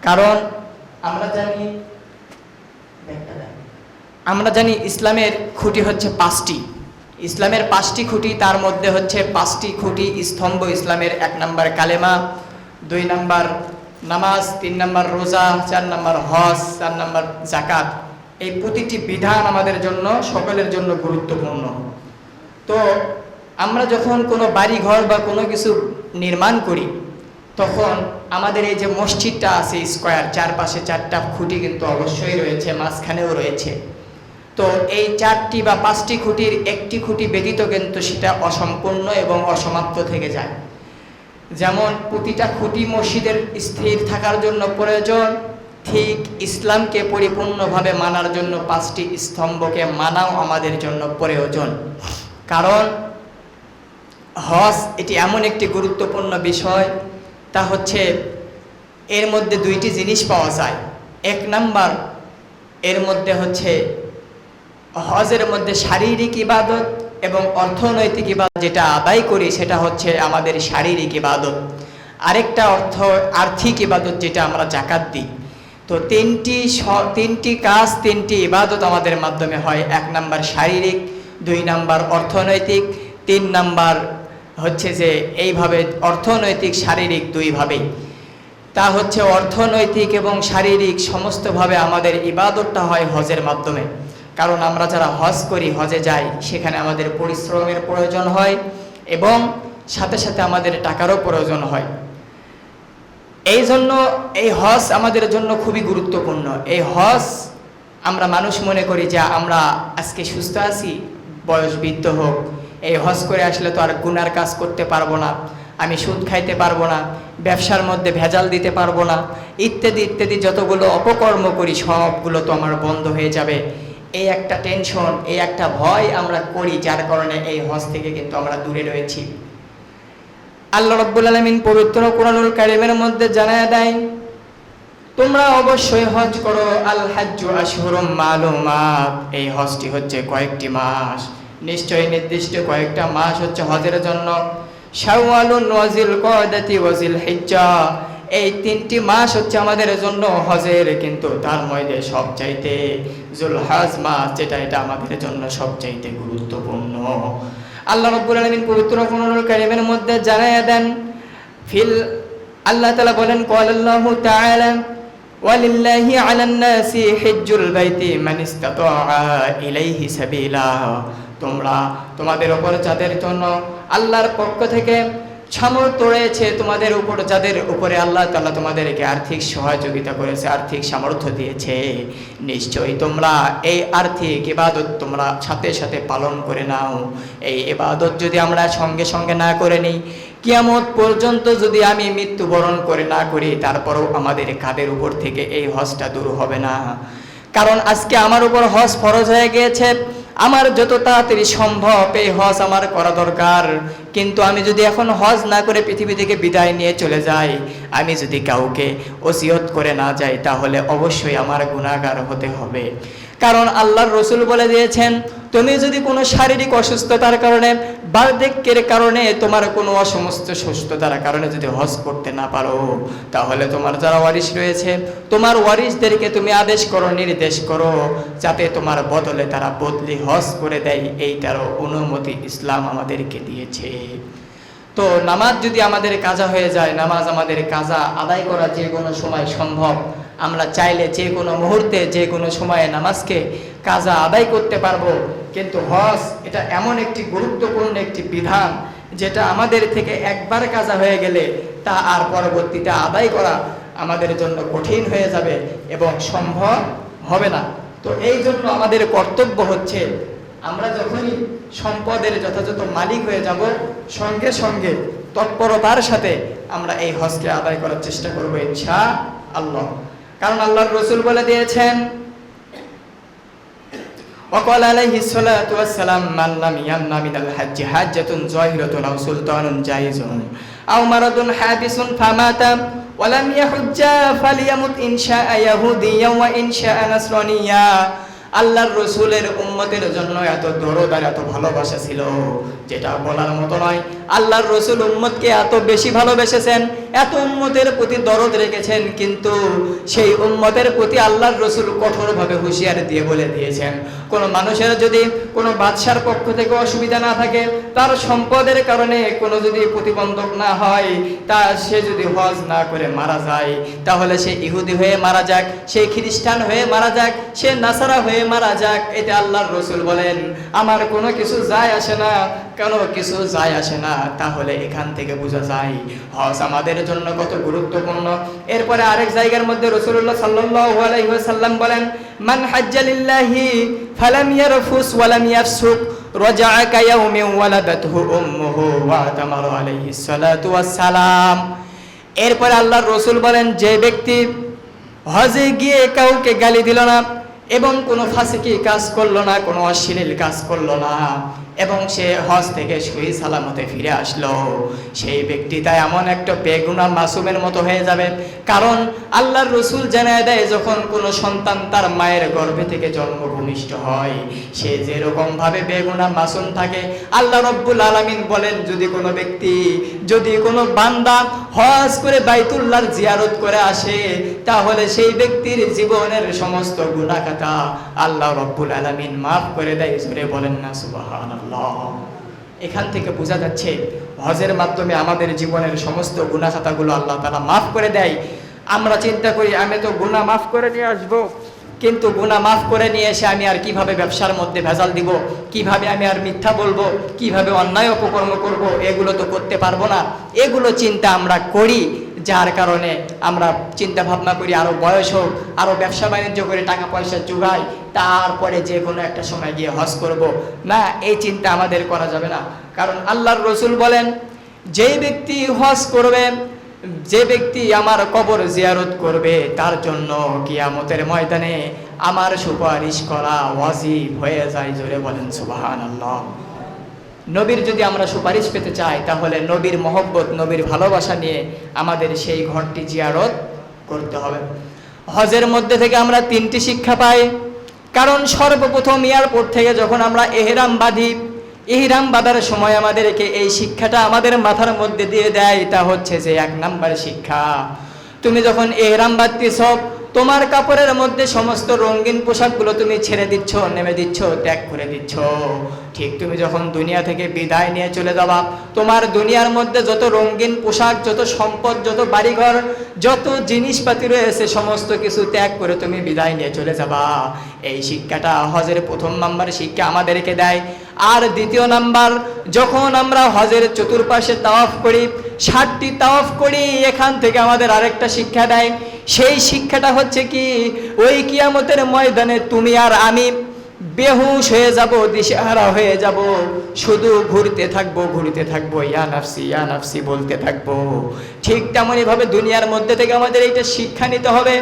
কারণ আমরা জানি ইসলামের খুঁটি হচ্ছে 5টি। ইসলামের 5টি খুঁটি, তার মধ্যে হচ্ছে 5টি খুঁটি স্তম্ভ ইসলামের। 1 নম্বর কালেমা, 2 নম্বর নামাজ, 3 নম্বর রোজা, 4 নম্বর হজ, 4 নম্বর যাকাত। এই প্রতিটি বিধান আমাদের জন্য, সকলের জন্য গুরুত্বপূর্ণ। তো আমরা যখন কোনো বাড়ি ঘর বা কোনো কিছু নির্মাণ করি, তখন আমাদের এই যে মসজিদটা আছে স্কোয়ার, চারপাশে 4টা খুঁটি কিন্তু অবশ্যই রয়েছে, মাঝখানেও রয়েছে। তো এই 4টি বা 5টি খুঁটির একটি খুঁটি ব্যতীত কিন্তু সেটা অসম্পূর্ণ এবং অসমাপ্ত থেকে যায়। যেমন প্রতিটা খুঁটি মসজিদের স্থির থাকার জন্য প্রয়োজন, ঠিক ইসলামকে পরিপূর্ণভাবে মানার জন্য 5টি স্তম্ভকে মানাও আমাদের জন্য প্রয়োজন। কারণ হজ এটি এমন একটি গুরুত্বপূর্ণ বিষয়, তা হচ্ছে এর মধ্যে 2টি জিনিস পাওয়া যায়। 1 নাম্বার, এর মধ্যে হচ্ছে হজের মধ্যে শারীরিক ইবাদত এবং অর্থনৈতিক ইবাদত। যেটা আদায় করি সেটা হচ্ছে আমাদের শারীরিক ইবাদত। আরেকটা আর্থিক ইবাদত, যেটা আমরা যাকাত দিই। তো তিনটি কাজ, 3টি ইবাদত আমাদের মাধ্যমে হয়। 1 নাম্বার শারীরিক, 2 নাম্বার অর্থনৈতিক, 3 নাম্বার হচ্ছে যে এইভাবে অর্থনৈতিক শারীরিক 2 ভাবেই। তা হচ্ছে অর্থনৈতিক এবং শারীরিক সমস্তভাবে আমাদের ইবাদতটা হয় হজের মাধ্যমে। কারণ আমরা যারা হজ করি, হজে যাই, সেখানে আমাদের পরিশ্রমের প্রয়োজন হয় এবং সাথে সাথে আমাদের টাকারও প্রয়োজন হয়। এই জন্য এই হজ আমাদের জন্য খুবই গুরুত্বপূর্ণ। এই হজ আমরা মানুষ মনে করি যে আমরা আজকে সুস্থ আছি, বয়স বৃদ্ধ হোক, এই হজ করে আসলে তো আর গুনার কাজ করতে পারবো না, আমি সুদ খাইতে পারবো না, ব্যবসার মধ্যে ভেজাল দিতে পারবো না, ইত্যাদি ইত্যাদি যতগুলো অপকর্ম করি সবগুলো তো আমার বন্ধ হয়ে যাবে। এই একটা টেনশন, এই একটা ভয় আমরা করি, যার কারণে এই হজ থেকে কিন্তু আমরা দূরে রয়েছি। আল্লাহ রাব্বুল আলামিন পবিত্র কোরআনুল কারীমের মধ্যে জানায় দেয়, তোমরা অবশ্যই হজ করো। আল হাজ্জু আশহুরুম মালুমাত, এই হজটি হচ্ছে কয়েকটি মাস, নিশ্চয়ই নির্দিষ্ট কয়েকটা মাস হচ্ছে হজের জন্য। শাওয়ালুন ওয়া যিলকওয়াদাতি ওয়া যিলহিজ্জা, এই 3টি মাস হচ্ছে আমাদের জন্য হজের, কিন্তু তার মধ্যে সবচাইতে যুলহজ মাস, যেটা এটা আমাদের জন্য সবচাইতে গুরুত্বপূর্ণ। আল্লাহ রাব্বুল আলামিন পবিত্র কোরআনুল কারীমের মধ্যে জানায়া দেন, আল্লাহ তাআলা বলেন, ক্বালাল্লাহু তাআলা ওয়ালিল্লাহি আলান নাসি হিজ্জুল বাইতি মান ইসতাতাআ ইলাইহি সাবিলা, তোমাদের উপর যাদের জন্য আল্লাহর পক্ষ থেকে সামর্থ্য রয়েছে, তোমাদের উপর যাদের উপরে আল্লাহ তাআলা তোমাদেরকে আর্থিক সহযোগিতা করেছে, আর্থিক সামর্থ্য দিয়েছে, নিশ্চয়ই তোমরা এই আর্থিক ইবাদত তোমরা সাথে সাথে পালন করে নাও। এই ইবাদত যদি আমরা সঙ্গে সঙ্গে না করে নিই, কিয়ামত পর্যন্ত যদি আমি মৃত্যুবরণ করে না করি, তারপরও আমাদের কাঁধের উপর থেকে এই হজটা দূর হবে না। কারণ আজকে আমার উপর হজ ফরজ হয়ে গিয়েছে, আমার যত তাড়াতাড়ি সম্ভব এই হজ আমার করা দরকার। কিন্তু আমি যদি এখন হজ না করে পৃথিবী থেকে বিদায় নিয়ে চলে যাই, আমি যদি কাউকে ওসিয়ত করে না যাই, তাহলে অবশ্যই আমার গুনাহগার হতে হবে। কারণ আল্লাহর রাসূল বলে দিয়েছেন, তুমি যদি কোনো শারীরিক অসুস্থতার কারণে, বার্ধক্যের কারণে, তোমার কোনো অসমস্ত সুস্থতার কারণে যদি হজ করতে না পারো, তাহলে তোমার যারা ওয়ারিশ রয়েছে, তোমার ওয়ারিশদেরকে তুমি আদেশ করো, নির্দেশ করো, যাতে তোমার বদলে তারা বদলি হজ করে দেয়। এইটারও অনুমতি ইসলাম আমাদেরকে দিয়েছে। তো নামাজ যদি আমাদের কাজা হয়ে যায়, নামাজ আমাদের কাজা আদায় করা যে কোনো সময় সম্ভব। আমরা চাইলে যে কোনো মুহূর্তে, যে কোনো সময়ে নামাজকে কাজা আদায় করতে পারবো। কিন্তু হজ এটা এমন একটি গুরুত্বপূর্ণ একটি বিধান, যেটা আমাদের থেকে একবার কাজা হয়ে গেলে তা আর পরবর্তীতে আদায় করা আমাদের জন্য কঠিন হয়ে যাবে এবং সম্ভব হবে না। তো এই জন্য আমাদের কর্তব্য হচ্ছে, আমরা যখনই সম্পদের যথাযথ মালিক হয়ে যাব, সঙ্গে সঙ্গে তৎপরতার সাথে আমরা এই হজকে আদায় করার চেষ্টা করবো ইনশাআল্লাহ। কারণ আল্লাহর রাসূল বলে দিয়েছেন, وقال عليه الصلاة والسلام من لم يمن من الحج حجة ظاهرة أو سلطان جائز أو مرض حادث فمات ولم يحج فليمت إن شاء يهوديا وإن شاء نصرانيا। আল্লাহর রাসূলের উম্মতের জন্য এত দরদ আর এত ভালোবাসা ছিল, যেটা বলার মতো নয়। আল্লাহর রাসূল উম্মতকে এত বেশি ভালোবেসেছেন, এত উম্মতের প্রতি দরদ রেখেছেন, কিন্তু সেই উম্মতের প্রতি আল্লাহর রাসূল কঠোরভাবে হুঁশিয়ারি দিয়ে বলে দিয়েছেন, কোন মানুষের যদি কোনো বাদশার পক্ষ থেকে অসুবিধা না থাকে, তার সম্পদের কারণে কোনো যদি প্রতিবন্ধক না হয়, তা সে যদি হজ না করে মারা যায়, তাহলে সে ইহুদি হয়ে মারা যাক, সে খ্রিস্টান হয়ে মারা যাক, সে নাসারা হয়ে মারা যাক, এতে আল্লাহর রাসূল বলেন আমার কোনো কিছু যায় আসে না, কোনো কিছু যায় আসে না। তাহলে এখান থেকে বোঝা যায় হজ আমাদের জন্য কত গুরুত্বপূর্ণ। এরপরে আরেক জায়গার মধ্যে রাসূলুল্লাহ সাল্লাল্লাহু আলাইহি ওয়াসাল্লাম বলেন, মান হাজ্জা লিল্লাহি ফালাম ইয়ারফুস ওয়ালাম ইয়াফসুক রাজাআ কায়াউমিন ওয়ালাদাতহু উম্মুহু ওয়া তামারু আলাইহিস সালাতু ওয়াস সালাম। এরপরে আল্লাহর রাসূল বলেন, যে ব্যক্তি হজে গিয়ে কাউকে গালি দিল না এবং কোনো ফাসিকি কাজ করলো না, কোনো অশ্লীল কাজ করলো না, এবং সে হজ থেকে সহি সালামতে ফিরে আসলো, সেই ব্যক্তিটা এমন একটা বেগুনাহ মাসুমের মতো হয়ে যাবে। কারণ আল্লাহর রাসূল জানায় দেয়, যখন কোনো সন্তান তার মায়ের গর্ভে থেকে জন্মভূমিষ্ঠ হয়, সে যেরকম ভাবে বেগুনাহ মাসুম থাকে, আল্লাহ রাব্বুল আলামিন বলেন, যদি কোনো ব্যক্তি, যদি কোনো বান্দা হজ করে বাইতুল্লাহর জিয়ারত করে আসে, তাহলে সেই ব্যক্তির জীবনের সমস্ত গুনাহ খাতা আল্লাহ রাব্বুল আলামিন মাফ করে দেয়। জোরে বলেন না সুবহানাল্লাহ। এখান থেকে বোঝা যাচ্ছে হজের মাধ্যমে আমাদের জীবনের সমস্ত গুনাহ খাতাগুলো আল্লাহ তাআলা মাফ করে দেয়। আমরা চিন্তা করি আমি তো গুনাহ মাফ করে নিয়ে আসবো, কিন্তু গুনাহ মাফ করে নিয়ে এসে আমি আর কিভাবে ব্যবসার মধ্যে ভেজাল দিব, কিভাবে আমি আর মিথ্যা বলবো, কিভাবে অন্যায় অপকর্ম করব, এগুলো তো করতে পারবো না। এগুলো চিন্তা আমরা করি, যার কারণে আমরা চিন্তা ভাবনা করি আরো বয়স হোক, আরো ব্যবসা বাণিজ্য করে টাকা পয়সা জোগাই, তারপরে যে কোনো একটা সময় গিয়ে হজ করব। না, এই চিন্তা আমাদের করা যাবে না। কারণ আল্লাহর রাসূল বলেন, যে ব্যক্তি হজ করবে, যে ব্যক্তি আমার কবর জিয়ারত করবে, তার জন্য কিয়ামতের ময়দানে আমার সুপারিশ করা ওয়াজিব হয়ে যায়। জোরে বলেন সুবহানাল্লাহ। নবীর যদি আমরা সুপারিশ পেতে চাই, তাহলে নবীর মহব্বত, নবীর ভালোবাসা নিয়ে আমাদের সেই ঘরটি জিয়ারত করতে হবে। হজের মধ্যে থেকে আমরা 3টি শিক্ষা পাই। কারণ সর্বপ্রথম এয়ারপোর্ট থেকে যখন আমরা ইহরাম বাঁধি, ইহরাম বাঁধার সময় আমাদেরকে এই শিক্ষাটা আমাদের মাথার মধ্যে দিয়ে দেয়। তা হচ্ছে যে 1 নাম্বার শিক্ষা, তুমি যখন ইহরাম বাঁধতেছ, তোমার কাপড়ের মধ্যে সমস্ত রঙিন পোশাকগুলো তুমি ছেড়ে দিচ্ছ, নেমে দিচ্ছ, ত্যাগ করে দিচ্ছ। ঠিক তুমি যখন দুনিয়া থেকে বিদায় নিয়ে চলে যাবা, তোমার দুনিয়ার মধ্যে যত রঙিন পোশাক, যত সম্পদ, যত বাড়িঘর, যত জিনিসপাতি রয়েছে, সমস্ত কিছু ত্যাগ করে তুমি বিদায় নিয়ে চলে যাবা। এই শিক্ষাটা হজের 1 নাম্বার শিক্ষা আমাদেরকে দেয়। আর 2 নাম্বার, যখন আমরা হজের চতুর্পাশে তাওয়াফ করি, 7টি তাওয়াফ করি, এখান থেকে আমাদের আরেকটা শিক্ষা দেয়। সেই শিক্ষাটা হচ্ছে কি, ওই কিয়ামতের ময়দানে তুমি আর আমি বেহুশ হয়ে যাব, দিশেহারা হয়ে যাব, শুধু ঘুরতে থাকবো, ইয়া নাফসি ইয়া নাফসি বলতে থাকবো। ঠিক তেমনই ভাবে দুনিয়ার মধ্যে থেকে আমাদের এইটা শিক্ষা নিতে হবে।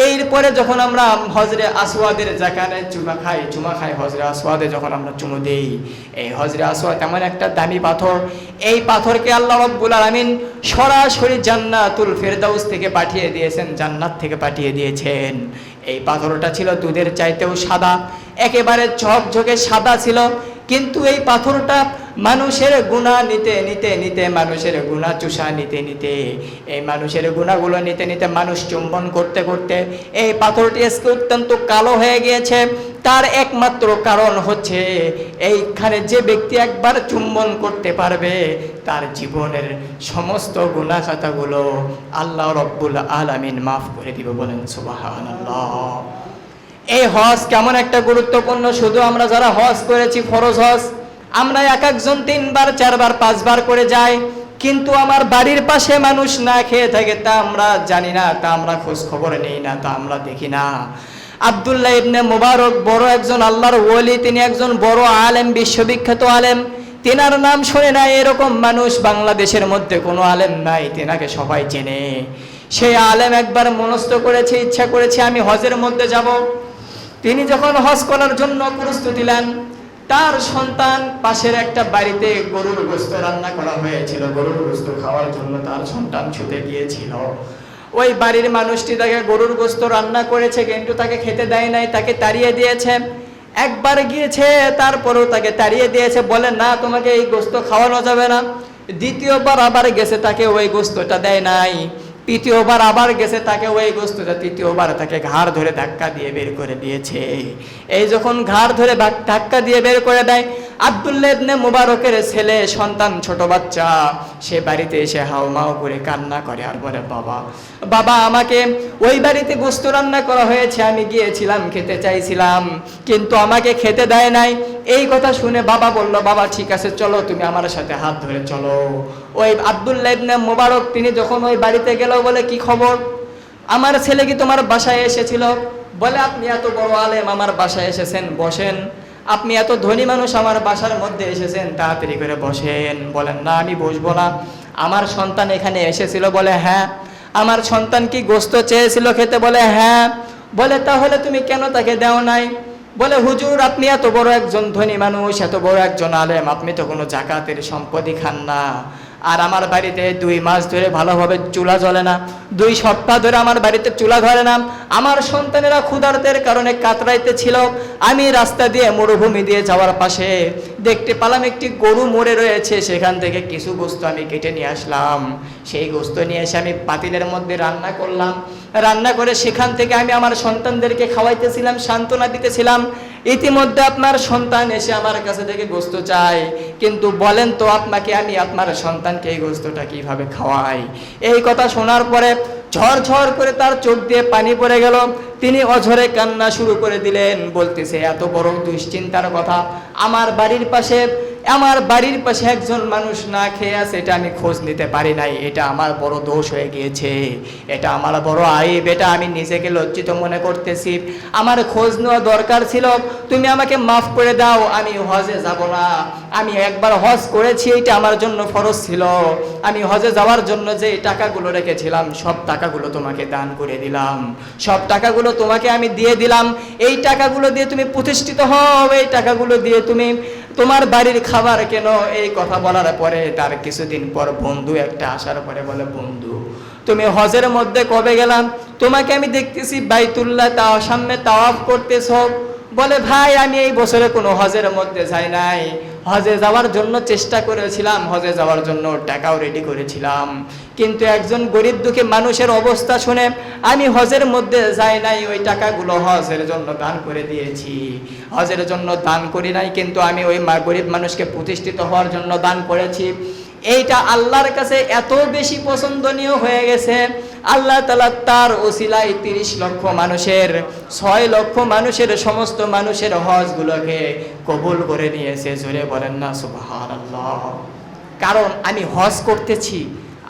এরপরে যখন আমরা হজরে আসওয়াদের যেখানে চুমা খাই, হজরে আসওয়াদে যখন আমরা চুমু দেই, এই হজরে আসওয়াদ এমন একটা দামি পাথর, এই পাথরকে আল্লাহ রাব্বুল আলামিন সরাসরি জান্নাতুল ফেরদাউস থেকে পাঠিয়ে দিয়েছেন, জান্নাত থেকে পাঠিয়ে দিয়েছেন। এই পাথরটা ছিল দুধের চাইতেও সাদা, একেবারে ঝকঝকে সাদা ছিল। কিন্তু এই পাথরটা মানুষের গুনাহ নিতে, মানুষের গুনাহ চুষা নিতে, এই মানুষের গুনাহগুলো নিতে, মানুষ চুম্বন করতে এই পাথরটি আজকে অত্যন্ত কালো হয়ে গিয়েছে। তার একমাত্র কারণ হচ্ছে এইখানে যে ব্যক্তি একবার চুম্বন করতে পারবে, তার জীবনের সমস্ত গুনাহ খাতাগুলো আল্লাহ রাব্বুল আলামিন মাফ করে দিবে। বলেন সুবহানাল্লাহ। এই হজ কেমন একটা গুরুত্বপূর্ণ, শুধু আমরা যারা হজ করেছি ফরজ হজ, আমরা একজন 3 বার 4 বার 5 বার করে যাই, কিন্তু আমার বাড়ির পাশে মানুষ না খেয়ে থাকে, তা আমরা জানি না, তা আমরা খোঁজ খবর নেই না, তা আমরা দেখি না। আব্দুল্লাহ ইবনে মুবারক বড় একজন আল্লাহর ওলি, তিনি একজন বড় আলেম, বিশ্ববিখ্যাত আলেম। তেনার নাম শুনে না এরকম মানুষ বাংলাদেশের মধ্যে কোনো আলেম নাই, তেনাকে সবাই চেনে। সেই আলেম একবার মনস্থ করেছে, ইচ্ছা করেছে আমি হজের মধ্যে যাব। তিনি যখন হজ করার জন্য প্রস্তুতি নেন, তার সন্তান পাশের একটা বাড়িতে গরুর গোশত রান্না করা হয়েছিল, গরুর গোশত খাওয়ার জন্য তার সন্তান ছুটে গিয়েছিল। ওই বাড়ির মানুষটি তাকে গরুর গোশত রান্না করেছে, কিন্তু তাকে খেতে দেয় নাই, তাকে তাড়িয়ে দিয়েছে। একবার গিয়েছে, তারপরেও তাকে তাড়িয়ে দিয়েছে, বলে না তোমাকে এই গোশত খাওয়ানো যাবে না। দ্বিতীয়বার আবার গেছে, তাকে ওই গোস্তটা দেয় নাই। তৃতীয়বার আবার গেছে, তাকে ওই গোস্তটা, তৃতীয়বার তাকে ঘাড় ধরে ধাক্কা দিয়ে বের করে দিয়েছে। এই যখন ঘাড় ধরে ধাক্কা দিয়ে বের করে দেয়, আব্দুল্লাহ ইবনে মুবারকের ছেলে সন্তান, ছোট বাচ্চা, সে বাড়িতে এসে হাউমাউ করে কান্না করে আর বলে, বাবা বাবা আমাকে ওই বাড়িতে গোস্ত রান্না করা হয়েছে, আমি গিয়েছিলাম, খেতে চাইছিলাম, কিন্তু আমাকে খেতে দেয় নাই। এই কথা শুনে বাবা বলল, বাবা ঠিক আছে চলো, তুমি আমার সাথে হাত ধরে চলো। ওই আব্দুল্লাহ ইবনে মুবারক তিনি যখন ওই বাড়িতে গেল, বলে কি খবর, আমার ছেলে কি তোমার বাসায় এসেছিল? বলে, আপনি এত বড় আলেম আমার বাসায় এসেছেন, বসেন। আপনি এত ধনী মানুষ আমার বাসার মধ্যে এসেছেন, তাড়াতাড়ি করে বসেন। বলেন, না আমি বসবো না, আমার সন্তান এখানে এসেছিল। বলে, হ্যাঁ। আমার সন্তান কি গোস্ত চেয়েছিল খেতে? বলে, হ্যাঁ। বলে, তাহলে তুমি কেন তাকে দাও নাই? বলে, হুজুর আপনি এত বড় একজন ধনী মানুষ, এত বড় একজন আলেম, আপনি তো কোনো জাকাতের সম্পদই খান না। আর আমার বাড়িতে 2 মাস ধরে ভালোভাবে চুলা জ্বলে না, 2 সপ্তাহ ধরে আমার বাড়িতে চুলা ধরে না। আমার সন্তানেরা ক্ষুধার্তের কারণে কাতরাইতে ছিল। আমি রাস্তা দিয়ে মরুভূমি দিয়ে যাওয়ার পাশে দেখতে পেলাম একটি গরু মরে রয়েছে, সেখান থেকে কিছু গোস্ত আমি কেটে নিয়ে আসলাম। সেই গোস্ত নিয়ে এসে আমি পাতিলের মধ্যে রান্না করলাম। রান্না করে সেখান থেকে আমি আমার সন্তানদেরকে খাওয়াইতেছিলাম, সান্ত্বনা দিতেছিলাম। ইতিমধ্যে আপনার সন্তান এসে আমার কাছে থেকে গোস্ত চায়, কিন্তু বলেন তো আপনাকে আমি আপনার সন্তানকে এই গোস্তটা কিভাবে খাওয়াই? এই কথা শোনার পরে ঝরঝর করে তার চোখ দিয়ে পানি পড়ে গেল। তিনি অঝরে কান্না শুরু করে দিলেন, বলতেছে, এত বড় দুশ্চিন্তার কথা, আমার বাড়ির পাশে একজন মানুষ না খেয়ে আছে, এটা আমি খোঁজ নিতে পারি নাই, এটা আমার বড় দোষ হয়ে গিয়েছে, এটা আমার বড় আইব, এটা আমি নিজেকে লজ্জিত মনে করতেছি, আমার খোঁজ নেওয়া দরকার ছিল, তুমি আমাকে মাফ করে দাও, আমি হজে যাব না। আমি একবার হজ করেছি, এটা আমার জন্য ফরজ ছিল। আমি হজে যাওয়ার জন্য যে টাকাগুলো রেখেছিলাম, সব টাকাগুলো তোমাকে দান করে দিলাম, সব টাকাগুলো তোমাকে আমি দিয়ে দিলাম। এই টাকাগুলো দিয়ে তুমি প্রতিষ্ঠিত হও, এই টাকাগুলো দিয়ে তুমি তোমার বাড়ির খাবার কেন। এই কথা বলার পরে তার কিছুদিন পর বন্ধু একটা আসার পরে বলে, বন্ধু তুমি হজের মধ্যে কবে গেলাম? তোমাকে আমি দেখতেছি বাইতুল্লাহ সামনে তাওয়াফ করতেছ। বলে, ভাই আমি এই বছরে কোনো হজের মধ্যে যাই নাই, হজে যাওয়ার জন্য চেষ্টা করেছিলাম, হজে যাওয়ার জন্য টাকাও রেডি করেছিলাম, কিন্তু একজন গরিব দুঃখী মানুষের অবস্থা শুনে আমি হজের মধ্যে যাই নাই, ওই টাকাগুলো হজের জন্য দান করে দিয়েছি। হজের জন্য দান করি নাই, কিন্তু আমি ওই গরিব মানুষকে প্রতিষ্ঠিত হওয়ার জন্য দান করেছি। এইটা আল্লাহর কাছে এত বেশি পছন্দনীয় হয়ে গেছে, আল্লাহ তাআলা তার ওসিলায় 30 লক্ষ মানুষের, 6 লক্ষ মানুষের, সমস্ত মানুষের হজগুলোকে কবুল করে নিয়েছে। জোরে বলেন না সুবহানাল্লাহ। কারণ আমি হজ করতেছি,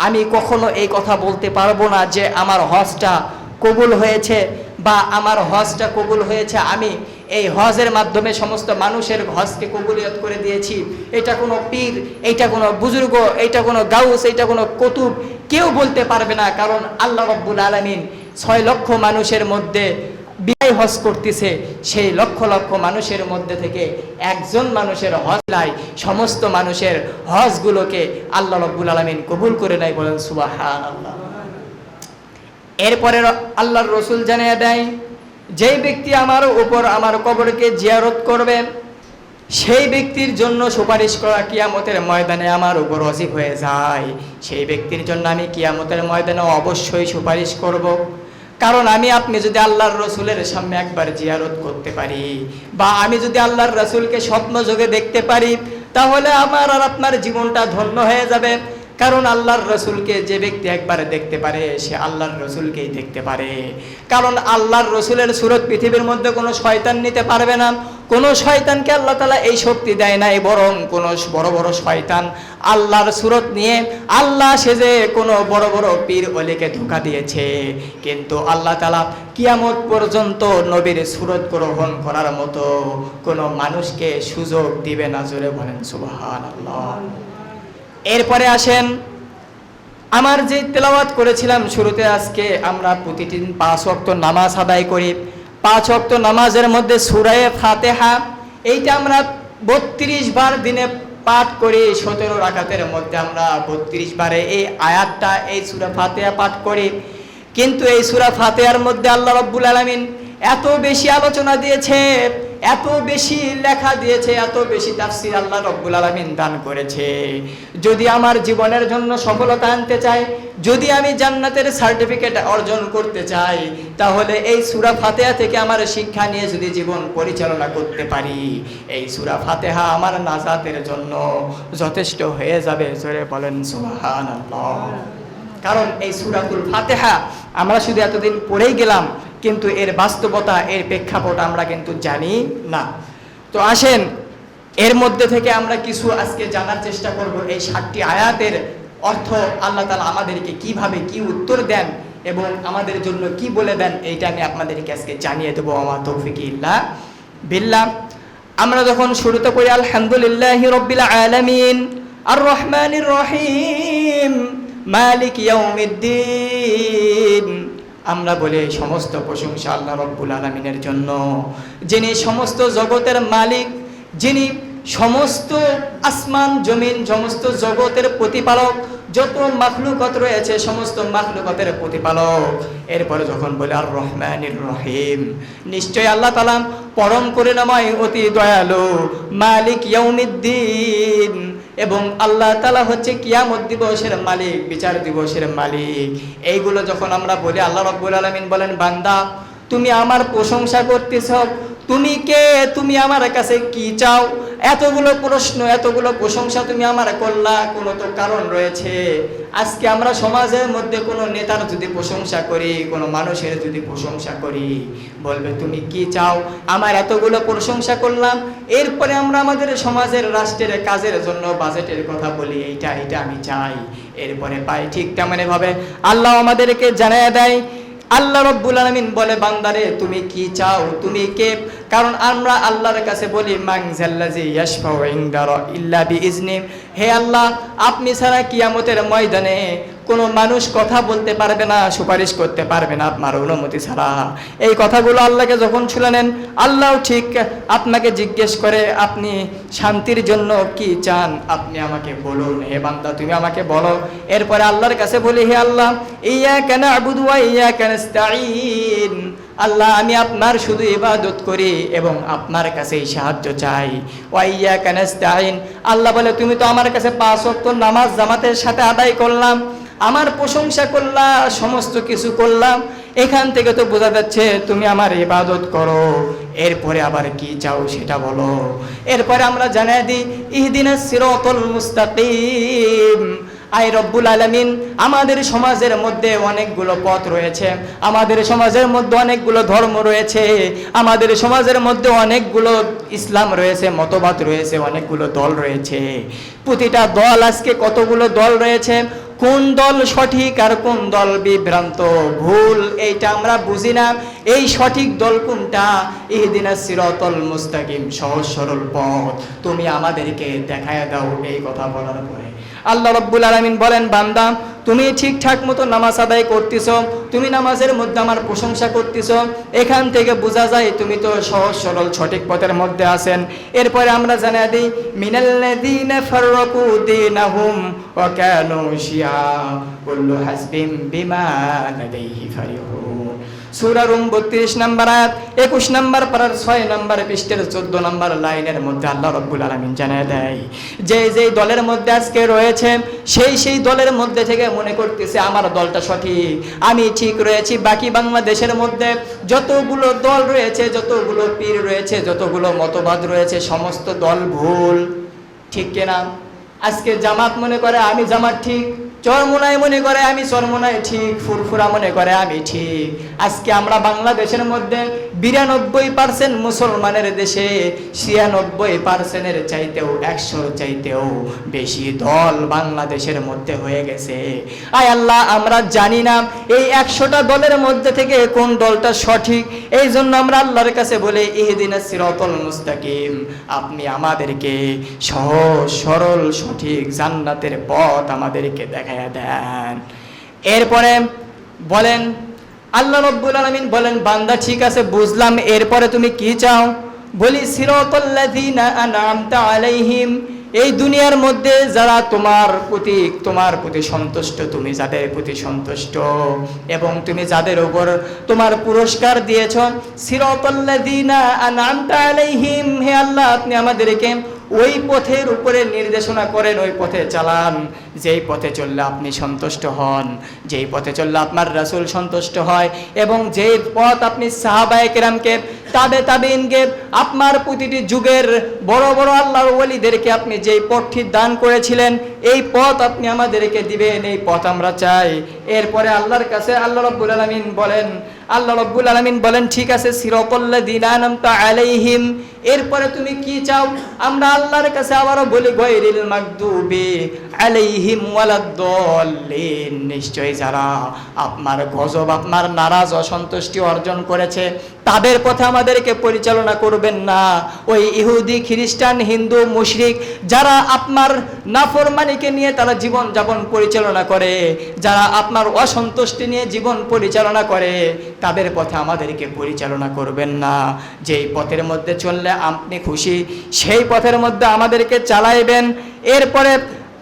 আমি কখনো এই কথা বলতে পারবো না যে আমার হজটা কবুল হয়েছে বা আমার হজটা কবুল হয়েছে, আমি এই হজের মাধ্যমে সমস্ত মানুষের হজকে কবুলিয়ত করে দিয়েছি। এটা কোনো পীর, এটা কোনো বুজুর্গ, এটা কোনো গাউস, এটা কোনো কুতুব কেউ বলতে পারবে না। কারণ আল্লাহ রাব্বুল আলামিন 6 লক্ষ মানুষের মধ্যে বিদায় হজ করতেছে, সেই লক্ষ লক্ষ মানুষের মধ্যে থেকে একজন মানুষের হজ লাই সমস্ত মানুষের হজগুলোকে আল্লাহ রাব্বুল আলামিন কবুল করে নেয়। বলেন সুবহানাল্লাহ। এরপরে আল্লাহর রাসূল জানিয়ে দেয়, যেই ব্যক্তি আমার উপর আমার কবরকে জিয়ারত করবে, সেই ব্যক্তির জন্য সুপারিশ করা কিয়ামতের ময়দানে আমার উপর ওয়াজিব হয়ে যায়। সেই ব্যক্তির জন্য আমি কিয়ামতের ময়দানে অবশ্যই সুপারিশ করব। কারণ আপনি যদি আল্লাহর রাসূলের সামনে একবার জিয়ারত করতে পারি, বা আমি যদি আল্লাহর রাসূলকে স্বপ্ন যোগে দেখতে পারি, তাহলে আমার আর আপনার জীবনটা ধন্য হয়ে যাবে। কারণ আল্লাহর রাসূলকে যে ব্যক্তি একবার দেখতে পারে, সে আল্লাহর রাসূলকেই দেখতে পারে। কারণ আল্লাহর রাসূলের সুরত পৃথিবীর মধ্যে কোনো শয়তান নিতে পারবে না। কোনো শয়তানকে আল্লাহ তাআলা এই শক্তি দেয় নাই, বরং কোনো বড় বড় শয়তান আল্লাহর সুরত নিয়ে আল্লাহ সেজে কোনো বড় বড় পীর ওলিকে ধোঁকা দিয়েছে। কিন্তু আল্লাহ তাআলা কিয়ামত পর্যন্ত নবীর সুরত গ্রহণ করার মতো কোনো মানুষকে সুযোগ দিবে না। জোরে বলেন সুবহানাল্লাহ। এরপরে আসেন, আমার যে তেলাওয়াত করেছিলাম শুরুতে, আজকে আমরা প্রতিদিন 5 ওয়াক্ত নামাজ আদায় করি। 5 ওয়াক্ত নামাজের মধ্যে সূরা ফাতিহা, এইটা আমরা 32 বার দিনে পাঠ করি। 17 রাকাতের মধ্যে আমরা 32 বারে এই আয়াতটা, এই সূরা ফাতিহা পাঠ করি। কিন্তু এই সূরা ফাতিহার মধ্যে আল্লাহ রাব্বুল আলামিন এত বেশি আলোচনা দিয়েছে, এত বেশি লেখা দিয়েছে, এত বেশি তাফসীর আল্লাহ রাব্বুল আলামিন দান করেছে। যদি আমার জীবনের জন্য সফলতা আনতে চাই, যদি আমি জান্নাতের সার্টিফিকেট অর্জন করতে চাই, তাহলে এই সূরা ফাতিহা থেকে আমার শিক্ষা নিয়ে যদি জীবন পরিচালনা করতে পারি, এই সূরা ফাতিহা আমার নাজাতের জন্য যথেষ্ট হয়ে যাবে। জোরে বলেন সুবহানাল্লাহ। কারণ এই সূরাতুল ফাতিহা আমরা শুধু এতদিন পড়েই গেলাম, কিন্তু এর বাস্তবতা, এর প্রেক্ষাপট আমরা কিন্তু জানি না। তো আসেন এর মধ্যে থেকে আমরা কিছু আজকে জানার চেষ্টা করব। এই ৭টি আয়াতের অর্থ আল্লাহ তাআলা আমাদেরকে কিভাবে কি উত্তর দেন এবং আমাদের জন্য কি বলে দেন, এইটা আমি আপনাদেরকে আজকে জানিয়ে দেবো। আমা তৌফিক ইল্লা বিল্লাহ। আমরা যখন শুরুতে পড়ি আলহামদুলিল্লাহি রাব্বিল আলামিন আর রহমানির রহিম মালিক ইয়াউমিদ্দিন, আমরা বলি সমস্ত প্রশংসা আল্লাহ রাব্বুল আলামিনের জন্য, যিনি সমস্ত জগতের মালিক, যিনি সমস্ত আসমান জমিন সমস্ত জগতের প্রতিপালক, যত মাখলুকাত রয়েছে সমস্ত মাখলুকাতের প্রতিপালক। এরপরে যখন বলে আর রহমানির রহিম, নিশ্চয় আল্লাহ তাআলা পরম করুণাময় অতি দয়ালু, মালিক ইয়াউমিদ্দিন, এবং আল্লাহ তাআলা হচ্ছে কিয়ামত দিবসের মালিক, বিচার দিবসের মালিক। এইগুলো যখন আমরা বলি, আল্লাহ রাব্বুল আলামিন বলেন, বান্দা তুমি আমার প্রশংসা করতেছ, তুমি কে, তুমি আমার কাছে কি চাও? এতগুলো প্রশ্ন, এতগুলো প্রশংসা তুমি আমার করলা, কোনো তো কারণ রয়েছে। আজকে আমরা সমাজের মধ্যে কোনো নেতার যদি প্রশংসা করি, কোনো মানুষের যদি প্রশংসা করি, বলবে তুমি কি চাও? আমার এতগুলো প্রশংসা করলাম, এরপরে আমরা আমাদের সমাজের রাষ্ট্রের কাজের জন্য বাজেটের কথা বলি, এইটা আমি চাই, এরপরে পাই। ঠিক তেমনি ভাবে আল্লাহ আমাদেরকে জানিয়ে দেয়, আল্লাহ রাব্বুল আলামিন বলে, বান্দারে তুমি কি চাও, তুমি কে? কারণ আমরা আল্লাহর কাছে বলি, মান যাল্লাযী ইয়াশফাউ ইনদা ইল্লা বিইজনি, হে আল্লাহ আপনি ছাড়া কিয়ামতের ময়দানে কোনো মানুষ কথা বলতে পারবে না, সুপারিশ করতে পারবে না আপনার অনুমতি ছাড়া। এই কথাগুলো আল্লাহকে যখন শুনালেন, আল্লাহ ঠিক আপনাকে জিজ্ঞেস করে, আপনি শান্তির জন্য কি চান, আপনি আমাকে বলুন, হে বান্দা তুমি আমাকে বলো। এরপরে আল্লাহর কাছে বলি, হে আল্লাহ ইয়্যাকা না'বুদু ওয়া ইয়্যাকা নাস্তাঈন, আল্লাহ আমি আপনার শুধু ইবাদত করি এবং আপনার কাছেই সাহায্য চাই। ওয়া ইয়্যাকা নাস্তাঈন, আল্লাহ বলে তুমি তো আমার কাছে 5 ওয়াক্ত নামাজ জামাতের সাথে আদায় করলাম, আমার প্রশংসা করলা, সমস্ত কিছু করলাম, এখান থেকে তো বোঝা যাচ্ছে তুমি আমার ইবাদত করো। এরপরে আবার কি চাও সেটা বলো। এরপরে আমরা জানাই দিই, ইহদিনাস সিরাতাল মুস্তাকিম। আই রব্বুল আলামিন, আমাদের সমাজের মধ্যে অনেকগুলো পথ রয়েছে, আমাদের সমাজের মধ্যে অনেকগুলো ধর্ম রয়েছে, আমাদের সমাজের মধ্যে অনেকগুলো ইসলাম রয়েছে, মতবাদ রয়েছে, অনেকগুলো দল রয়েছে। প্রতিটা দল, আজকে কতগুলো দল রয়েছে, কোন দল সঠিক আর কোন দল বিভ্রান্ত ভুল, এইটা আমরা বুঝি না। এই সঠিক দল কোনটা? ইহদিনাস সিরাতাল মুস্তাকিম, সহজ সরল পথ তুমি আমাদেরকে দেখায় দাও। এই কথা বলার পরে আল্লাহ রাব্বুল আলামিন বলেন, বান্দা তুমি ঠিকঠাক মতো নামাজ আদায় করতেছ, তুমি নামাজের মধ্যে আমার প্রশংসা করতেছ, এখান থেকে বোঝা যায় তুমি তো সহজ সরল সঠিক পথের মধ্যে আছেন। এরপরে আমরা জানিয়ে দিই, মিনাল্লাযীনা ফাররাকু দীনাহুম ওয়া কানু শিয়া কুল্লু হাসবিম বিমা লাদাইহি ফারিহুন। সূরা রুম 32 নম্বর আয়াত, 21 নম্বর পারার 6 নম্বর পৃষ্ঠার 14 নম্বর লাইনের মধ্যে আল্লাহ রাব্বুল আলামিন জানিয়ে দেয়, যেই দলের মধ্যে আজকে রয়েছে সেই দলের মধ্যে থেকে মনে করতেছে আমার দলটা সঠিক, আমি ঠিক রয়েছি। বাকি বাংলাদেশের মধ্যে যতগুলো দল রয়েছে, যতগুলো পীর রয়েছে, যতগুলো মতবাদ রয়েছে, সমস্ত দল ভুল। ঠিক কিনা? আজকে জামাত মনে করে আমি জামাত ঠিক, চরমোনাই মনে করে আমি চরমোনাই ঠিক, ফুরফুরা মনে করে আমি ঠিক। আজকে আমরা বাংলাদেশের মধ্যে 92% মুসলমানের দেশে 96%-এর চাইতেও 100-র চাইতেও বেশি দল বাংলাদেশের মধ্যে হয়ে গেছে। আয় আল্লাহ, আমরা জানি না এই 100টা দলের মধ্যে থেকে কোন দলটা সঠিক। এই জন্য আমরা আল্লাহর কাছে বলি, ইহদিনাস সিরাতাল মুস্তাকিম, আপনি আমাদেরকে সহজ সরল সঠিক জান্নাতের পথ আমাদেরকে দেখায় দেন। এরপরে বলেন আল্লাহ রাব্বুল আলামিন বলেন, বান্দা ঠিক আছে বুঝলাম, এরপরে তুমি কি চাও? বলি সিরাতাল্লাযীনা আনআমতা আলাইহিম এই দুনিয়ার মধ্যে যারা তোমার প্রতি সন্তুষ্ট, তুমি যাদের প্রতি সন্তুষ্ট এবং তুমি যাদের উপর তোমার পুরস্কার দিয়েছ, সিরাতাল্লাযীনা আন'আমতা আলাইহিম, হে আল্লাহ আপনি আমাদেরকে ওই পথের উপরে নির্দেশনা করেন, ওই পথে চালান যেই পথে চললে আপনি সন্তুষ্ট হন, যেই পথে চললে আপনার রাসূল সন্তুষ্ট হয়, এবং যেই পথ আপনি সাহাবায়ে কেরামকে, তাবেঈনকে, আপনার প্রতিটি যুগের বড় বড় আল্লাহর ওলিদেরকে আপনি যেই পথটি দান করেছিলেন, এই পথ আপনি আমাদেরকে দিবেন, এই পথ আমরা চাই। এরপরে আল্লাহর কাছে আল্লাহ রাব্বুল আলামিন বলেন ঠিক আছে, সিরাতাল্লাযীনা আন'আমতা আলাইহিম, এরপরে তুমি কি চাও? আমরা আল্লাহর কাছে আবারও বলি গায়রিল মাগদুবি আলাইহিম ওয়ালাদ-দাল্লিন, নিশ্চয়ই যারা আপনার গজব, আপনার নারাজ, অসন্তুষ্টি অর্জন করেছে তাদের পথে আমাদেরকে পরিচালনা করবেন না। ওই ইহুদি, খ্রিস্টান, হিন্দু, মুশরিক যারা আপনার নাফরমানিকে নিয়ে তারা জীবন যাপন পরিচালনা করে, যারা আপনার অসন্তুষ্টি নিয়ে জীবন পরিচালনা করে, তাদের পথে আমাদেরকে পরিচালনা করবেন না। যেই পথের মধ্যে চললে আপনি খুশি সেই পথের মধ্যে আমাদেরকে চালাইবেন। এরপরে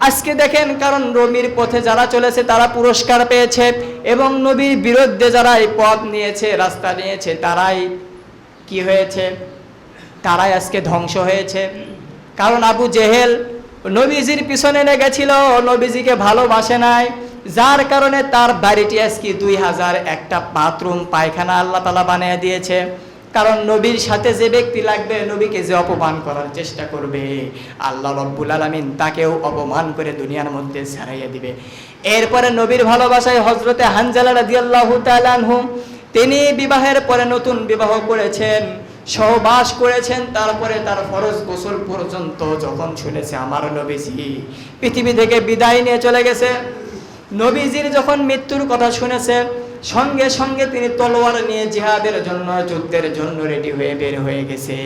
আজকে দেখেন, কারণ নবীর পথে যারা চলেছে তারা পুরস্কার পেয়েছে, এবং নবীর বিরুদ্ধে যারা এই পথ নিয়েছে, রাস্তা নিয়েছে, তারাই কি হয়েছে? তারাই আজকে ধ্বংস হয়েছে। কারণ আবু জেহেল নবীজির পিছনে লেগেছিল, নবীজিকে ভালোবাসে নাই, যার কারণে তার বাড়িটি আজকে 2001টা বাথরুম, পায়খানা আল্লাহ তাআলা বানিয়ে দিয়েছে। কারণ নবীর সাথে যে ব্যক্তি লাগবে, নবীকে যে অপমান করার চেষ্টা করবে, আল্লাহ রাব্বুল আলামিন তাকেও অপমান করে দুনিয়ার মধ্যে ছাড়াইয়া দিবে। এরপরে নবীর ভালোবাসায় হযরতে হানজালা রাদিয়াল্লাহু তাআলা আনহু, তিনি বিবাহের পরে নতুন বিবাহ করেছেন, সহবাস করেছেন, তারপরে তার ফরজ গোসল পর্যন্ত যখন শুনেছে আমার নবীজি পৃথিবী থেকে বিদায় নিয়ে চলে গেছে, নবীজির যখন মৃত্যুর কথা শুনেছে, সঙ্গে সঙ্গে তিনি তলোয়ার নিয়ে জিহাদের জন্য, যুদ্ধের জন্য রেডি হয়ে বের হয়ে গেছে।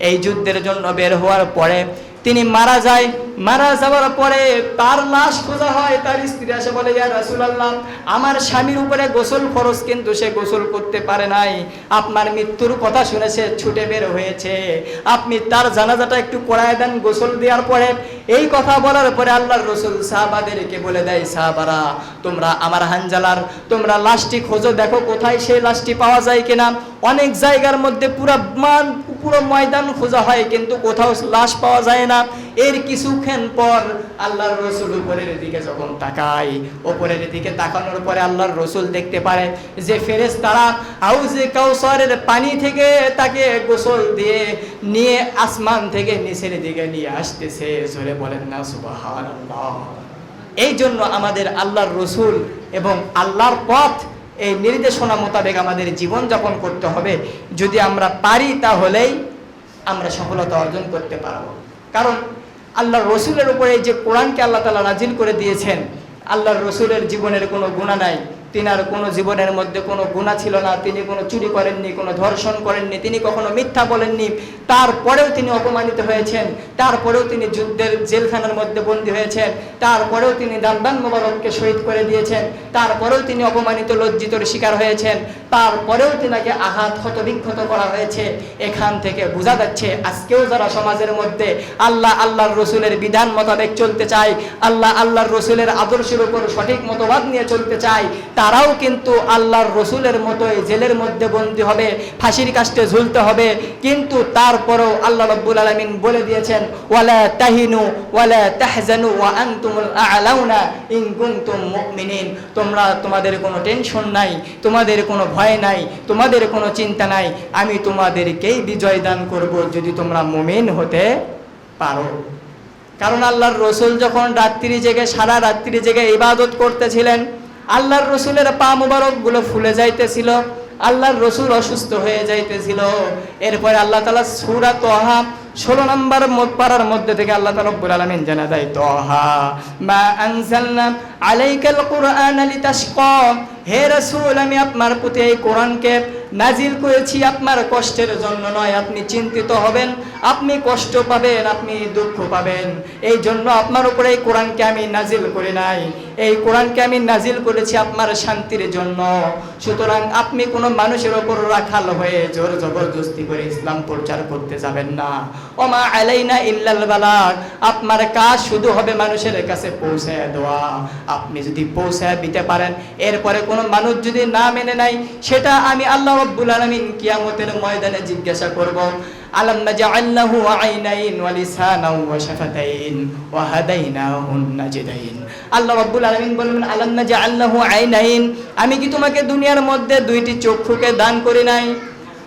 এই যুদ্ধের জন্য বের হওয়ার পরে তিনি মারা যায়। মারা যাওয়ার পরে তার লাশ খোঁজা হয়। তার স্ত্রী এসে বলে, ইয়া রাসূলুল্লাহ, আমার স্বামীর উপরে গোসল ফরজ, কিন্তু সে গোসল করতে পারে নাই, আপনার মৃত্যুর কথা শুনেছে, ছুটে বের হয়েছে, আপনি তার জানাজাটা একটু পড়ায় দেন গোসল দেওয়ার পরে। এই কথা বলার পরে আল্লাহর রাসূল সাহাবাদেরকে বলে দেয়, সাহাবারা তোমরা আমার হানজালার তোমরা লাশটি খোঁজো, দেখো কোথায় সেই লাশটি পাওয়া যায় কিনা। অনেক জায়গার মধ্যে পুরো ময়দান খোঁজা হয়, কিন্তু কোথাও লাশ পাওয়া যায় না। এর কিছুক্ষণ পর আল্লাহর রাসূল উপরের দিকে যখন তাকায়, উপরের দিকে তাকানোর পরে আল্লাহর রাসূল দেখতে পারে যে ফেরেশতারা হাউজে কাউসারের পানি থেকে তাকে গোসল দিয়ে নিয়ে আসমান থেকে নিচের দিকে নিয়ে আসতেছে। জোরে বলেন না সুবহানাল্লাহ। এই জন্য আমাদের আল্লাহর রাসূল এবং আল্লাহর পথ, এই নির্দেশনা মোতাবেক আমাদের জীবন যাপন করতে হবে। যদি আমরা পারি তাহলেই আমরা সফলতা অর্জন করতে পারবো। কারণ আল্লাহর রসুলের উপরে যে কোরআনকে আল্লাহ তাআলা নাজিল করে দিয়েছেন, আল্লাহর রসুলের জীবনের কোনো গুনাহ নাই, তিনার কোনো জীবনের মধ্যে কোনো গুনাহ ছিল না, তিনি কোনো চুরি করেননি, কোনো ধর্ষণ করেননি, তিনি কখনো মিথ্যা বলেননি, তারপরেও তিনি অপমানিত হয়েছেন, তারপরেও তিনি যুদ্ধের জেলখানার মধ্যে বন্দী হয়েছেন, তারপরেও তিনি দান মোবারককে শহীদ করে দিয়েছেন, তারপরেও তিনি অপমানিত, লজ্জিতর শিকার হয়েছেন, তারপরেও তিনাকে আঘাত ক্ষতবিক্ষত করা হয়েছে। এখান থেকে বোঝা যাচ্ছে আজকেও যারা সমাজের মধ্যে আল্লাহর রসুলের বিধান মোতাবেক চলতে চায়, আল্লাহর রসুলের আদর্শের উপর সঠিক মতবাদ নিয়ে চলতে চায়, তারাও কিন্তু আল্লাহর রসুলের মতোই জেলের মধ্যে বন্দী হবে, ফাঁসির কাস্টে ঝুলতে হবে। কিন্তু তারপরেও আল্লাহ রাব্বুল আলামিন বলে দিয়েছেন, ওয়ালা তাহিনু ওয়ালা তাহজানু ওয়া আনতুমুল আ'লাউনা ইন কুনতুম মুমিনিন, তোমাদের কোনো টেনশন নাই, তোমাদের কোনো ভয় নাই, তোমাদের কোনো চিন্তা নাই, আমি তোমাদেরকেই বিজয় দান করব যদি তোমরা মুমিন হতে পারো। কারণ আল্লাহর রসুল যখন সারা রাত্রি জেগে ইবাদত করতেছিলেন, আল্লাহর রসুলের পা মুবারক গুলো ফুলে যাইতেছিল, আল্লাহর রসুল অসুস্থ হয়ে যাইতেছিল। এরপরে আল্লাহ তাআলা সূরা তাহা 16 নম্বর পারার মধ্যে থেকে আল্লাহ রাব্বুল আলামিন জানা দেয়, তাহা মা আনজালনা আলাইকাল কুরআনা লিতাশকা, হে রাসূল আমি আপনার প্রতি এই কোরআনকে নাজিল করেছি আপনার কষ্টের জন্য নয়। আপনি চিন্তিত হবেন, আপনি কষ্ট পাবেন, আপনি দুঃখ পাবেন, এই জন্য আপনার উপরে এই কোরআনকে আমি নাজিল করি নাই। এই কোরআনকে আমি নাজিল করেছি আপনার শান্তির জন্য। সুতরাং আপনি কোনো মানুষের ওপর রাখাল হয়ে জোর জবরদস্তি করে ইসলাম প্রচার করতে যাবেন না। ওমা আলাইনা ইল্লাল বালাগ, আপনার কাজ শুধু হবে মানুষের কাছে পৌঁছায় দেওয়া। আপনি যদি পৌঁছায় দিতে পারেন, এরপরে কোনো মানুষ যদি না মেনে নেয়, সেটা আমি আল্লাহ রাব্বুল আলামিন কিয়ামতের ময়দানে জিজ্ঞাসা করব। আলাম নাজআল লাহু আইনাইন ওয়া লিসানান ওয়া শাফাতাইন ওয়া হাদাইনাহুন নাজদাইন। আল্লাহ রাব্বুল আলামিন বললেন, আলাম নাজআল লাহু আইনাইন, আমি কি তোমাকে দুনিয়ার মধ্যে দুইটি চক্ষুকে দান করি নাই?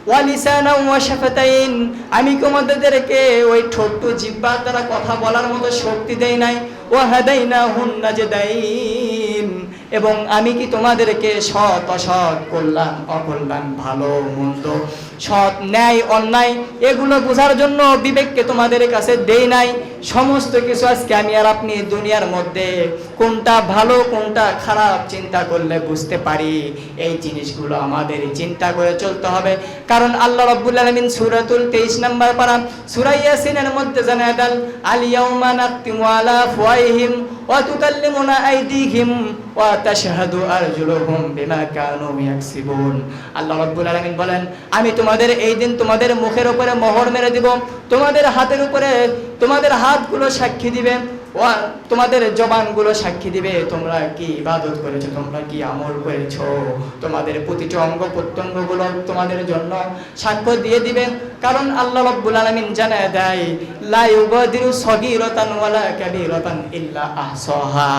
ওয়া লিসানান ওয়া শাফাতাইন, আমি কি তোমাদেরকে ওই ঠোঁট জিহ্বা দ্বারা কথা বলার মতো শক্তি দেই নাই? ওয়া হাদাইনাহুন নাজদাইন, এবং আমি কি তোমাদেরকে সৎ অসৎ, কল্যাণ অকল্যাণ, ভালো মন্দ, সৎ ন্যায় অন্যায় এগুলো বোঝার জন্য বিবেককে তোমাদের কাছে দেই নাই? সমস্ত কিছু আজকে আমি আর আপনি দুনিয়ার মধ্যে কোনটা ভালো কোনটা খারাপ চিন্তা করলে বুঝতে পারি। এই জিনিসগুলো আমাদের চিন্তা করে চলতে হবে। কারণ আল্লাহ রাব্বুল আলামিন সূরাতুল 23 নম্বর পারা সূরা ইয়াসিনের মধ্যে জানায় দেন, আল ইয়াউমা নাখতিমু আলা আফওয়াহিহিম ওয়া তুকাল্লিমুনা আইদিহিম ওয়া তাশহাদু আরজুলুহুম বিমা কানু ইয়াকসিবুন। আল্লাহ রাব্বুল আলামিন বলেন, আমি তোমাদের এই দিন তোমাদের মুখের উপরে মোহর মেরে দিব, তোমাদের হাতের উপরে তোমাদের হাতগুলো সাক্ষী দিবে, তোমাদের জবানগুলো সাক্ষী দিবে তোমরা কি ইবাদত করেছো, তোমরা কি আমল করেছো। তোমাদের প্রতিটি অঙ্গ প্রত্যঙ্গগুলো তোমাদের জন্য সাক্ষ্য দিয়ে দিবে। কারণ আল্লাহ রাব্বুল আলামিন জানায় দেয়, লা ইউগাদিরু সগীরাতান ওয়ালা কাবীরাতান ইল্লা আহসাহা।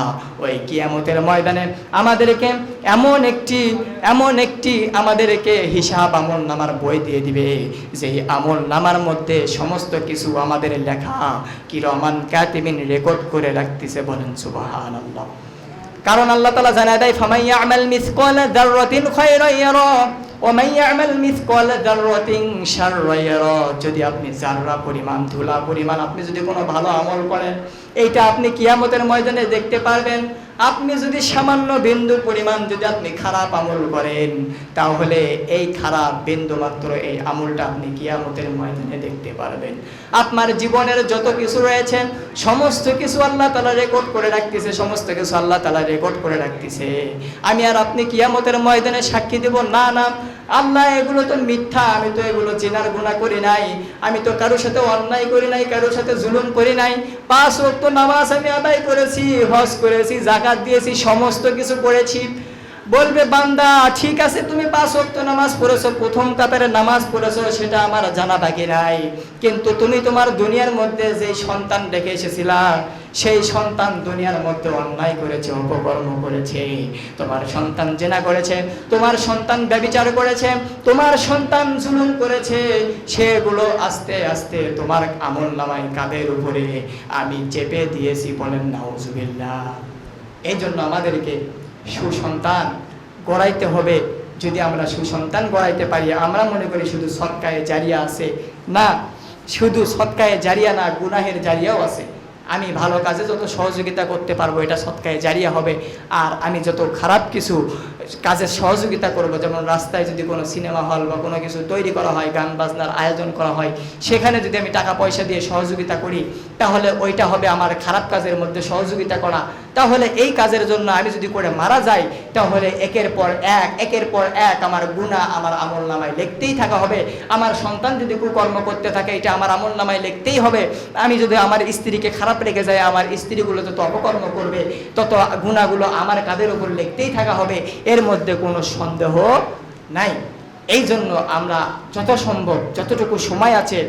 ওই কিয়ামতের ময়দানে আমাদেরকে এমন একটি আমাদেরকে হিসাব আমল নামার বই দিয়ে দিবে, যে আমল নামার মধ্যে সমস্ত কিছু আমাদের লেখা কিরামান কাতিবিন রেকর্ড করে রাখতেছে। বলেন সুবহানাল্লাহ। কারণ আল্লাহ তাআলা জানায় দেয়, ফামান ইয়ামাল মিসকালা যাররাতিন খায়রান ইয়ারা ওয়া মান ইয়ামাল মিসকালা যাররাতিন শাররান ইয়ারা। যদি আপনি যাররা পরিমাণ, ধুলা পরিমাণ আপনি যদি কোনো ভালো আমল করেন, এইটা আপনি কিয়ামতের ময়দানে দেখতে পারবেন। আপনি যদি সামান্য বিন্দু পরিমাণ যদি আপনি খারাপ আমল করেন, তাহলে এই খারাপ বিন্দু মাত্র এই আমলটা আপনি কিয়ামতের ময়দানে দেখতে পারবেন। আপনার জীবনের যত কিছু রয়েছে সমস্ত কিছু আল্লাহ তাআলা রেকর্ড করে রাখতেছে, সমস্ত কিছু আল্লাহ তাআলা রেকর্ড করে রাখতেছে। আমি আর আপনি কিয়ামতের ময়দানে সাক্ষী দেব না, না আল্লাহ এগুলো তো মিথ্যা, আমি তো এগুলো জিনার গুনাহ করি নাই, আমি তো কারোর সাথে অন্যায় করি নাই, কারোর সাথে জুলুম করি নাই, 5 ওয়াক্ত নামাজ আমি আদায় করেছি, হজ করেছি, যাকাত দিয়েছি, সমস্ত কিছু করেছি। বলবে বান্দা, ঠিক আছে তুমি 5 ওয়াক্ত নামাজ পড়েছো, প্রথম কাতারে নামাজ পড়েছো, সেটা আমার জানা বাকি নাই, কিন্তু তুমি তোমার দুনিয়ার মধ্যে যে সন্তান রেখে এসেছিলা, সেই সন্তান দুনিয়ার মধ্যে অন্যায় করেছে, অপকর্ম করেছে, তোমার সন্তান জিনা করেছে, তোমার সন্তান ব্যভিচার করেছে, তোমার সন্তান জুলুম করেছে, সেগুলো আস্তে আস্তে তোমার আমলনামায় কাঁধের উপরে আমি চেপে দিয়েছি। বলেন নাউজুবিল্লাহ। এই জন্য আমাদেরকে সুসন্তান গড়াইতে হবে। যদি আমরা সুসন্তান গড়াইতে পারি, আমরা মনে করি শুধু সদকায়ে জারিয়া আছে, না, শুধু সদকায়ে জারিয়া না, গুনাহের জারিয়াও আছে। আমি ভালো কাজে যত সহযোগিতা করতে পারবো, এটা সদকায়ে জারিয়া হবে। আর আমি যত খারাপ কিছু কাজে সহযোগিতা করব, যেমন রাস্তায় যদি কোনো সিনেমা হল বা কোনো কিছু তৈরি করা হয়, গান বাজনার আয়োজন করা হয়, সেখানে যদি আমি টাকা পয়সা দিয়ে সহযোগিতা করি, তাহলে ওইটা হবে আমার খারাপ কাজের মধ্যে সহযোগিতা করা। তাহলে এই কাজের জন্য আমি যদি করে মারা যাই, তাহলে একের পর এক আমার গুনাহ আমার আমলনামায় লিখতেই থাকা হবে। আমার সন্তান যদি কুকর্ম করতে থাকে, এটা আমার আমলনামায় লিখতেই হবে। আমি যদি আমার স্ত্রীকে খারাপ রেখে যাই, আমার স্ত্রীগুলো যত অপকর্ম করবে, তত গুনাহগুলো আমার কাঁধের উপর লিখতেই থাকা হবে। এর মধ্যে কোনো সন্দেহ নাই। এই জন্য আমরা যত সম্ভব, যতটুকু সময় আছে,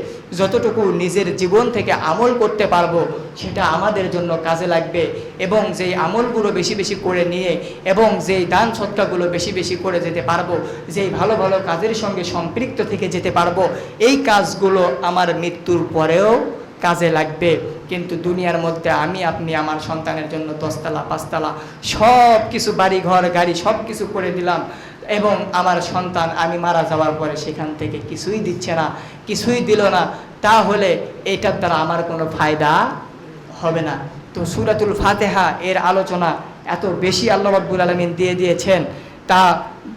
যতটুকু নিজের জীবন থেকে আমল করতে পারবো, সেটা আমাদের জন্য কাজে লাগবে। এবং যেই আমলগুলো বেশি বেশি করে নিয়ে, এবং যেই দান সদকাগুলো বেশি বেশি করে যেতে পারবো, যেই ভালো ভালো কাজের সঙ্গে সম্পৃক্ত থেকে যেতে পারবো, এই কাজগুলো আমার মৃত্যুর পরেও কাজে লাগবে। কিন্তু দুনিয়ার মধ্যে আমি আপনি আমার সন্তানের জন্য 10 তলা 5 তলা সব কিছু, বাড়ি ঘর গাড়ি সব কিছু করে দিলাম, এবং আমার সন্তান আমি মারা যাওয়ার পরে সেখান থেকে কিছুই দিচ্ছে না, কিছুই দিল না, তাহলে এটার দ্বারা আমার কোনো ফায়দা হবে না। তো সূরাতুল ফাতিহা এর আলোচনা এত বেশি আল্লাহ রাব্বুল আলামিন দিয়ে দিয়েছেন, তা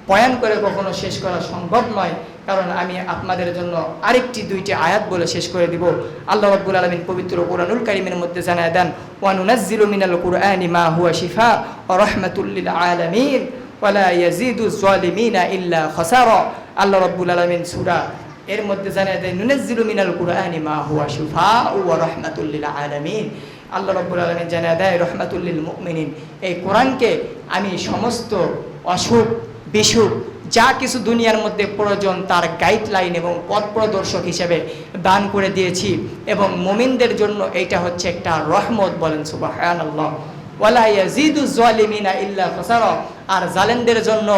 বয়ান করে কখনো শেষ করা সম্ভব নয়। কারণ আমি আপনাদের জন্য আরেকটি দুইটি আয়াত বলে শেষ করে দিব। আল্লাহ রাব্বুল আলামিন পবিত্র কোরআনুল কারীমের মধ্যে জানায় দেন, ওয়া নুনাজ্জিলু মিনাল কুরআনি মা হুয়া শিফা ওয়া রাহমাতুল লিল আলামিন ওয়া লা ইয়াজিদু যালিমিনা ইল্লা খাসারা। আল্লাহ রাব্বুল আলামিন সূরা এর মধ্যে জানায় দেন, নুনাজ্জিলু মিনাল কুরআনি মা হুয়া শিফা ওয়া রাহমাতুল লিল আলামিন। আল্লাহ রাব্বুল আলামিন জানায় দেয় রাহমাতুল লিল মুমিনিন, এই কোরআনকে আমি সমস্ত অসুখ বিসুখ যা কিছু দুনিয়ার মধ্যে প্রয়োজন তার গাইডলাইন এবং পথ প্রদর্শক হিসেবে দান করে দিয়েছি, এবং মুমিনদের জন্য এইটা হচ্ছে একটা রহমত। বলেন সুবহানাল্লাহ। ওয়ালা ইয়াজিদু যালিমিনা ইল্লা খাসারা। আর জালেমদের জন্য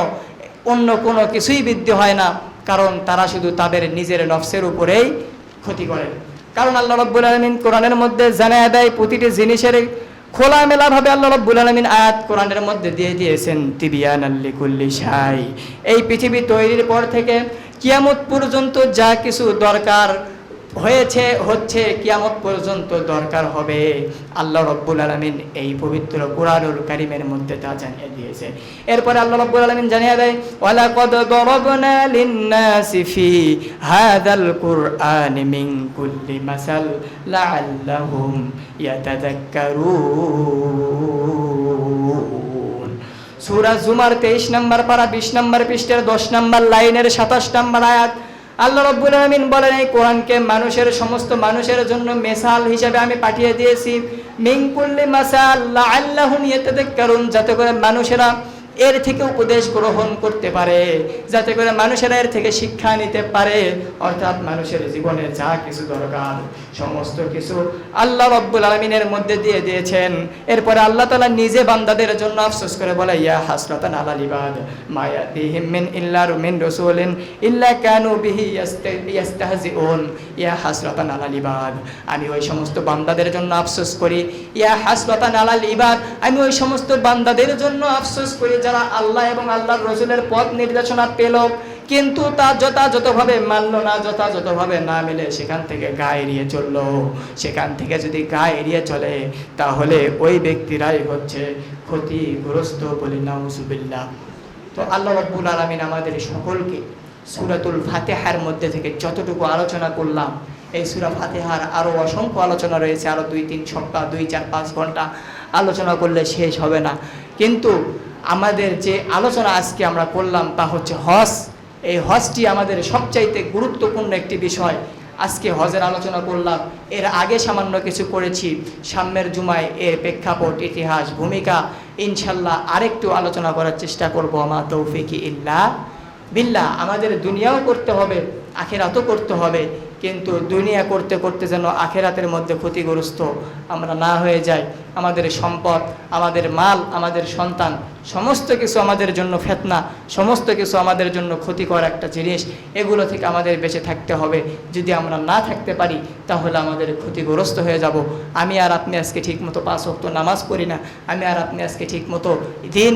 অন্য কোনো কিছুই বৃদ্ধি হয় না, কারণ তারা শুধু তাদের নিজের নফসের উপরেই ক্ষতি করে। কারণ আল্লাহ রাব্বুল আলামিন কোরআনের মধ্যে জানায় দেয় প্রতিটি জিনিসের খোলামেলাভাবে আল্লাহ রাব্বুল আলামিন আয়াত কোরআনের মধ্যে দিয়ে দিয়েছেন, তিবিয়ানাল লিকুল্লি শাই। এই পৃথিবী তৈরির পর থেকে কিয়ামত পর্যন্ত যা কিছু দরকার হয়েছে হচ্ছে কিয়ামত পর্যন্ত দরকার হবে, আল্লাহ রাব্বুল আলামিন এই পবিত্র কোরআনুল কারীমের মধ্যে তা জানিয়ে দিয়েছে। এরপরে আল্লাহ রাব্বুল আলামিন জানিয়ে দেয়, ওয়ালাকাদ দরাবনা লিন-নাসি ফি হাযাল কুরআনি মিন কুল্লি মাসাল লাআল্লাহুম ইয়াতাযাক্কারুন। সূরা জুমার 23 নম্বর পারা 20 নম্বর পৃষ্ঠার 10 নম্বর লাইনের 27 নম্বর আয়াত আল্লাহ রাব্বুল আলামিন বলেন, এই কোরআনকে মানুষের সমস্ত মানুষের জন্য মিসাল হিসেবে আমি পাঠিয়ে দিয়েছি, মিন কুল্লি মাসাল লাআল্লাহুম ইয়াতাযাক্কারুন, যাতে করে মানুষেরা এর থেকে উপদেশ গ্রহণ করতে পারে, যাতে করে মানুষেরা এর থেকে শিক্ষা নিতে পারে। অর্থাৎ মানুষের জীবনে যা কিছু দরকার সমস্ত কিছু আল্লাহ রাব্বুল আলামিনের মধ্যে দিয়ে দিয়েছেন। এরপরে আল্লাহ তাআলা নিজে বান্দাদের জন্য আফসোস করে বলে, ইয়া হাসরাতান আলাল ইবাদ মা ইয়াতিহিম মিন রাসূলিন ইল্লা কানু বিহি ইস্তাহজিউন। ইয়া হাসরাতান আলাল ইবাদ, আমি ওই সমস্ত বান্দাদের জন্য আফসোস করি। ইয়া হাসরাতান আলাল ইবাদ, আমি ওই সমস্ত বান্দাদের জন্য আফসোস করি যারা আল্লাহ এবং আল্লাহর রাসূলের পথ নির্দেশনা পেল কিন্তু তা যথাযথভাবে মানল না, যথাযথভাবে না মেলে সেখান থেকে গা এড়িয়ে চললো। সেখান থেকে যদি গা এড়িয়ে চলে তাহলে ওই ব্যক্তিরাই হচ্ছে ক্ষতিগ্রস্ত, বলি নাউজুবিল্লাহ। তো আল্লাহ রাব্বুল আলামিন আমাদের সকলকে সূরাতুল ফাতিহার মধ্যে থেকে যতটুকু আলোচনা করলাম, এই সূরা ফাতিহার আরও অসংখ্য আলোচনা রয়েছে, আরও 2-3 সপ্তাহ 2-4-5 ঘন্টা আলোচনা করলে শেষ হবে না। কিন্তু আমাদের যে আলোচনা আজকে আমরা করলাম তা হচ্ছে হজ। এই হজটি আমাদের সবচাইতে গুরুত্বপূর্ণ একটি বিষয়। আজকে হজের আলোচনা করলাম, এর আগে সামান্য কিছু করেছি। সামনের জুমায় এর প্রেক্ষাপট, ইতিহাস, ভূমিকা ইনশাল্লাহ আরেকটু আলোচনা করার চেষ্টা করব। আমা তৌফিকি ইল্লা বিল্লাহ। আমাদের দুনিয়াও করতে হবে, আখিরাতও করতে হবে, কিন্তু দুনিয়া করতে করতে যেন আখিরাতের মধ্যে ক্ষতিগ্রস্ত আমরা না হয়ে যাই। আমাদের সম্পদ, আমাদের মাল, আমাদের সন্তান সমস্ত কিছু আমাদের জন্য ফিতনা, সমস্ত কিছু আমাদের জন্য ক্ষতিকর একটা জিনিস। এগুলো থেকে আমাদের বেঁচে থাকতে হবে। যদি আমরা না থাকতে পারি তাহলে আমাদের ক্ষতিগ্রস্ত হয়ে যাব। আমি আর আপনি আজকে ঠিকমতো 5 ওয়াক্ত নামাজ পড়ি না, আমি আর আপনি আজকে ঠিকমতো দিন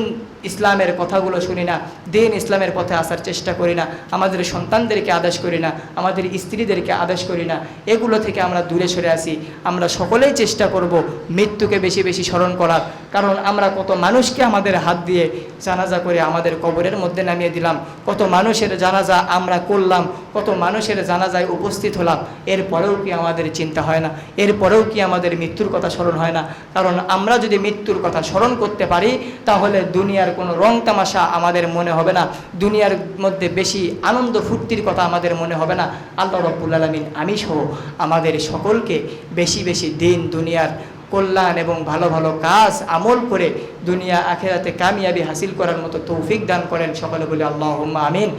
ইসলামের কথাগুলো শুনি না, দিন ইসলামের পথে আসার চেষ্টা করি না, আমাদের সন্তানদেরকে আদেশ করি না, আমাদের স্ত্রীদেরকে আদেশ করি না, এগুলো থেকে আমরা দূরে সরে আসি। আমরা সকলেই চেষ্টা করব মৃত্যুকে বেশি বেশি স্মরণ করার, কারণ আমরা কত মানুষকে আমাদের হাত দিয়ে জানাজা করে আমাদের কবরের মধ্যে নামিয়ে দিলাম, কত মানুষের জানাজা আমরা করলাম, কত মানুষের জানাজায় উপস্থিত হলাম, এরপরেও কি আমাদের চিন্তা হয় না? এরপরেও কি আমাদের মৃত্যুর কথা স্মরণ হয় না? কারণ আমরা যদি মৃত্যুর কথা স্মরণ করতে পারি তাহলে দুনিয়ার কোনো রং তামাশা আমাদের মনে হবে না, দুনিয়ার মধ্যে বেশি আনন্দ ফুর্তির কথা আমাদের মনে হবে না। আল্লাহ রাব্বুল আলামিন আমি সহ আমাদের সকলকে বেশি বেশি দিন দুনিয়ার কল্যাণ এবং ভালো ভালো কাজ আমল করে দুনিয়া আখিরাতে কামিয়াবি হাসিল করার মতো তৌফিক দান করেন। সকলে বলি আল্লাহুম্মা আমিন।